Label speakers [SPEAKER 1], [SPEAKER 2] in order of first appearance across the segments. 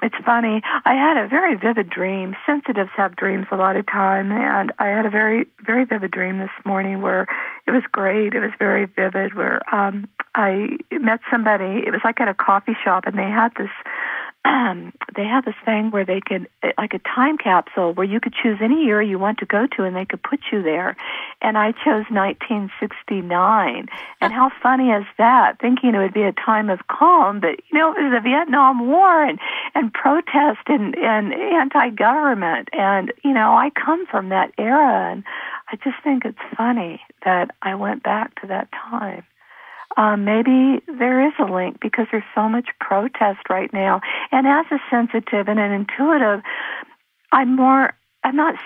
[SPEAKER 1] It's funny. I had a very vivid dream. Sensitives have dreams a lot of time, and I had a very, very vivid dream this morning where it was great. It was very vivid where I met somebody. It was like at a coffee shop, and they had this thing where they could, like a time capsule, where you could choose any year you want to go to, and they could put you there. And I chose 1969. And how funny is that? Thinking it would be a time of calm, but it was the Vietnam War and protest and anti-government. And I come from that era, and I just think it's funny that I went back to that time. Maybe there is a link because there's so much protest right now. And as a sensitive and an intuitive, I'm not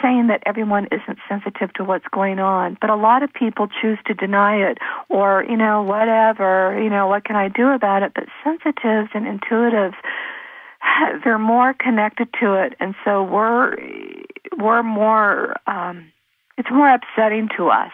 [SPEAKER 1] saying that everyone isn't sensitive to what's going on, but a lot of people choose to deny it or, whatever, what can I do about it? But sensitives and intuitives, they're more connected to it. And so we're more, it's more upsetting to us.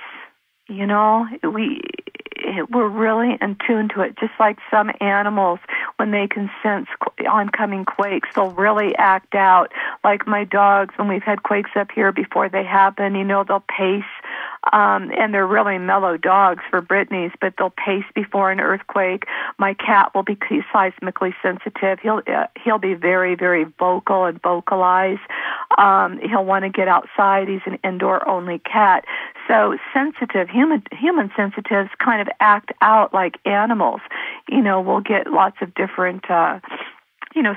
[SPEAKER 1] We're really in tune to it, just like some animals, when they can sense oncoming quakes, they'll really act out. Like my dogs, when we've had quakes up here before they happen, they'll pace, and they're really mellow dogs for Brittany's, but they'll pace before an earthquake. My cat will be seismically sensitive. He'll be very, very vocal and vocalize. He'll want to get outside. He's an indoor-only cat. So sensitive, human sensitives kind of act out like animals. We'll get lots of different,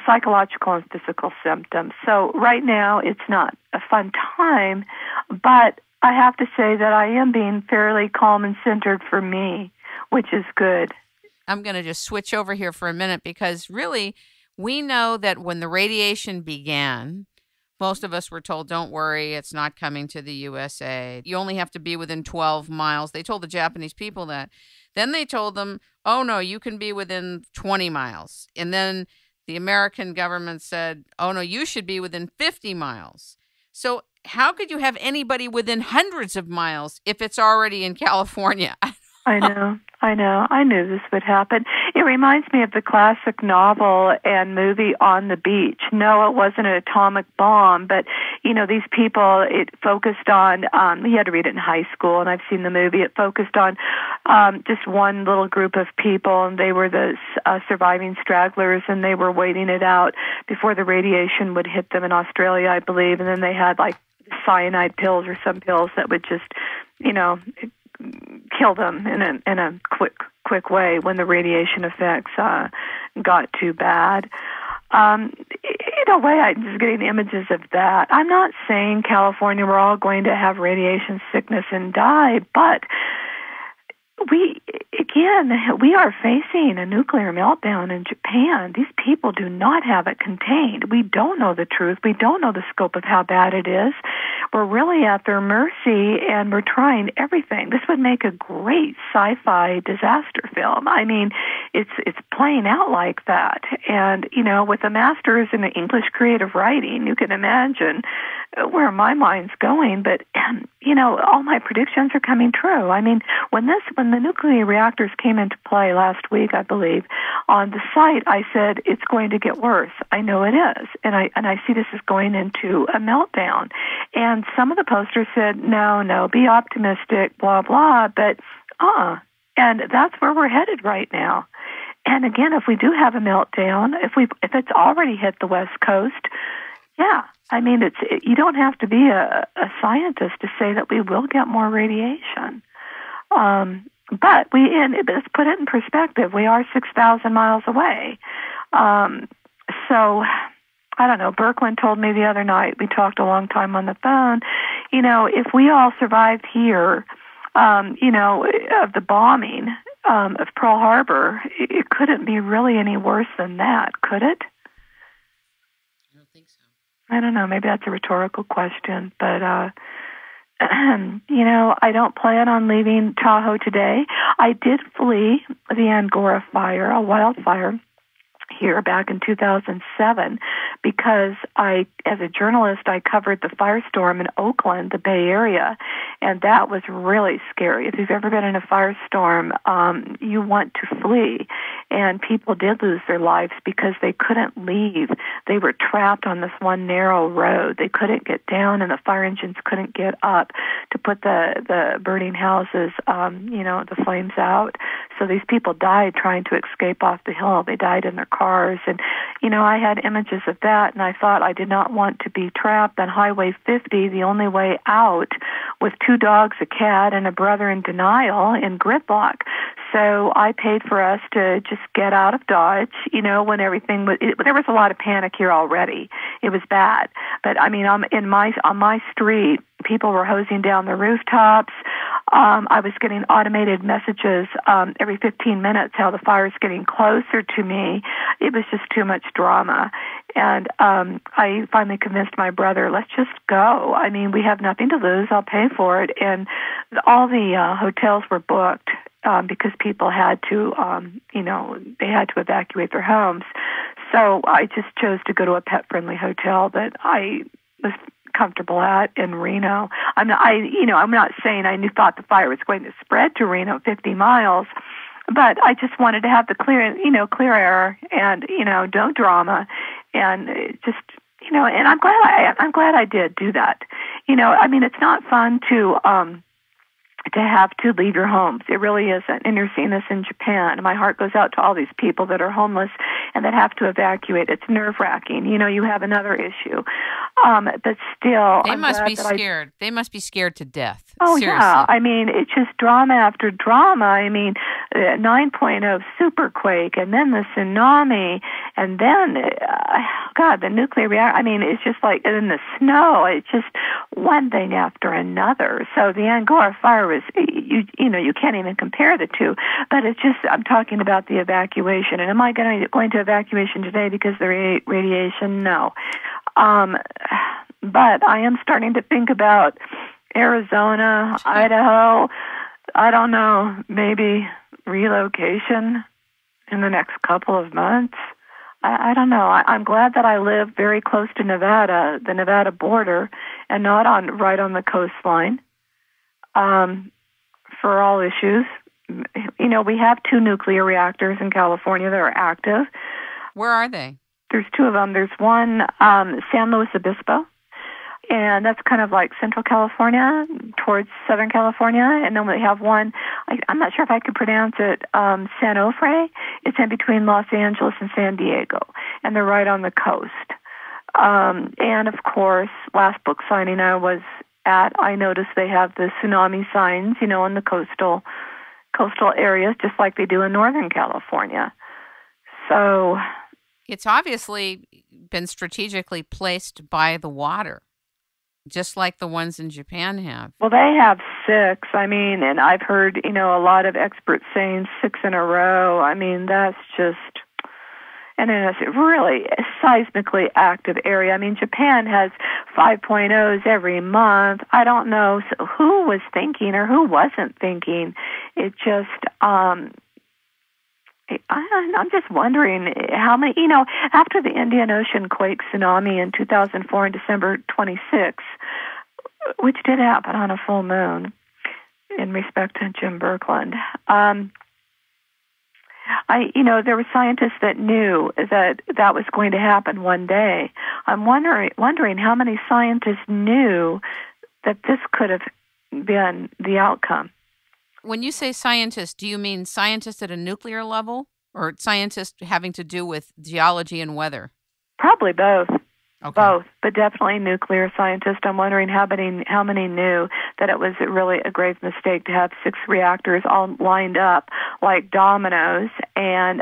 [SPEAKER 1] psychological and physical symptoms. So right now it's not a fun time, but I have to say that I am being fairly calm and centered for me, which is good.
[SPEAKER 2] I'm going to just switch over here for a minute because really we know that when the radiation began, most of us were told, don't worry, it's not coming to the USA. You only have to be within 12 miles. They told the Japanese people that. Then they told them, oh, no, you can be within 20 miles. And then the American government said, oh, no, you should be within 50 miles. So how could you have anybody within hundreds of miles if it's already in California?
[SPEAKER 1] I know. I knew this would happen. It reminds me of the classic novel and movie On the Beach. No, it wasn't an atomic bomb, but, these people, it focused on, you had to read it in high school, and I've seen the movie. It focused on just one little group of people, and they were the surviving stragglers, and they were waiting it out before the radiation would hit them in Australia, I believe, and then they had, like, cyanide pills or some pills that would just, kill them in a quick way when the radiation effects got too bad. In a way, I'm just getting images of that. I'm not saying California, we're all going to have radiation sickness and die, but we are facing a nuclear meltdown in Japan. These people do not have it contained. We don't know the truth. We don't know the scope of how bad it is. We're really at their mercy, and we're trying everything. This would make a great sci-fi disaster film. I mean, it's playing out like that. And, with a master's in English creative writing, you can imagine where my mind's going. But, all my predictions are coming true. I mean, when the nuclear reactors came into play last week, I believe, on the site, I said, it's going to get worse. I know it is. And I see this is going into a meltdown. And some of the posters said, no, be optimistic, blah, blah, but, and that's where we're headed right now. And again, if we do have a meltdown, if it's already hit the West Coast, yeah, I mean, you don't have to be a scientist to say that we will get more radiation. But let's put it in perspective. We are 6,000 miles away. So, I don't know, Berkland told me the other night, we talked a long time on the phone, if we all survived here, of the bombing of Pearl Harbor, it couldn't be really any worse than that, could it?
[SPEAKER 2] I don't think so.
[SPEAKER 1] I don't know, maybe that's a rhetorical question, but, I don't plan on leaving Tahoe today. I did flee the Angora fire, a wildfire, here back in 2007 because as a journalist, I covered the firestorm in Oakland, the Bay Area, and that was really scary. If you've ever been in a firestorm, you want to flee, and people did lose their lives because they couldn't leave. They were trapped on this one narrow road. They couldn't get down, and the fire engines couldn't get up to put the burning houses, the flames out. So these people died trying to escape off the hill. They died in their cars. And, I had images of that, and I thought I did not want to be trapped on Highway 50, the only way out, with 2 dogs, a cat, and a brother in denial in gridlock. So I paid for us to just get out of Dodge, when everything was, there was a lot of panic here already. It was bad. But, on my street, people were hosing down the rooftops. I was getting automated messages every 15 minutes how the fire's getting closer to me. It was just too much drama. And I finally convinced my brother, let's just go. We have nothing to lose. I'll pay for it. And all the hotels were booked because people had to, they had to evacuate their homes. So I just chose to go to a pet-friendly hotel that I was comfortable at in Reno. I'm not saying I thought the fire was going to spread to Reno 50 miles, but I just wanted to have the clear air and, no drama, and just, and I'm glad I did do that. It's not fun to have to leave your homes. It really isn't. And you're seeing this in Japan. My heart goes out to all these people that are homeless and that have to evacuate. It's nerve-wracking. You have another issue. But still...
[SPEAKER 2] They must be scared. They must be scared to death.
[SPEAKER 1] Oh,
[SPEAKER 2] seriously.
[SPEAKER 1] Yeah. It's just drama after drama. 9.0 superquake, and then the tsunami, and then, the nuclear reactor. It's just like, and then the snow. It's just one thing after another. So the Angora fire was, you can't even compare the two. But it's just, I'm talking about the evacuation. And am I going to evacuation today because of the radiation? No. But I am starting to think about Arizona, Idaho, I don't know, maybe relocation in the next couple of months. I don't know. I'm glad that I live very close to Nevada, the Nevada border, and not right on the coastline. For all issues, we have 2 nuclear reactors in California that are active.
[SPEAKER 2] Where are they?
[SPEAKER 1] There's 2 of them. There's one, San Luis Obispo, and that's kind of like Central California towards Southern California. And then we have one, I'm not sure if I could pronounce it, San Onofre. It's in between Los Angeles and San Diego, and they're right on the coast. And of course, last book signing I was at, I noticed they have the tsunami signs, in the coastal areas, just like they do in Northern California. So
[SPEAKER 2] it's obviously been strategically placed by the water, just like the ones in Japan have. Well,
[SPEAKER 1] they have 6. And I've heard, a lot of experts saying 6 in a row. That's just, and then it's really a seismically active area. Japan has 5.0s every month. I don't know who was thinking or who wasn't thinking. It just, I'm just wondering how many, after the Indian Ocean quake tsunami in 2004 on December 26, which did happen on a full moon, in respect to Jim Berkland, there were scientists that knew that was going to happen one day. I'm wondering how many scientists knew that this could have been the outcome.
[SPEAKER 2] When you say scientists, do you mean scientists at a nuclear level or scientists having to do with geology and weather?
[SPEAKER 1] Probably both.
[SPEAKER 2] Okay.
[SPEAKER 1] Both, but definitely nuclear scientists. I'm wondering how many knew that it was really a grave mistake to have 6 reactors all lined up like dominoes. And,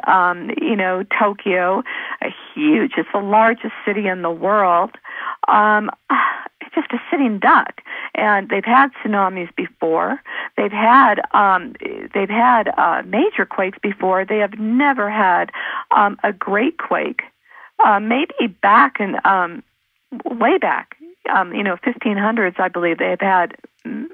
[SPEAKER 1] Tokyo, it's the largest city in the world. It's just a sitting duck. And they've had tsunamis before. They've had major quakes before. They have never had a great quake. Maybe back in, way back, 1500s, I believe they've had, I'm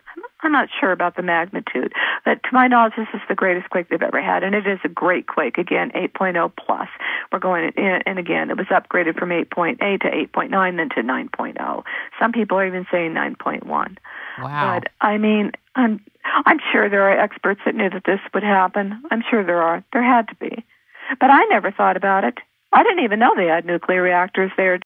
[SPEAKER 1] not sure about the magnitude, But to my knowledge, this is the greatest quake they've ever had, and it is a great quake. Again, 8.0 plus. We're going in, and again, it was upgraded from 8.8 to 8.9, then to 9.0. Some people are even saying 9.1.
[SPEAKER 2] Wow.
[SPEAKER 1] But I mean, I'm sure there are experts that knew that this would happen. I'm sure there are. There had to be. But I never thought about it. I didn't even know they had nuclear reactors there.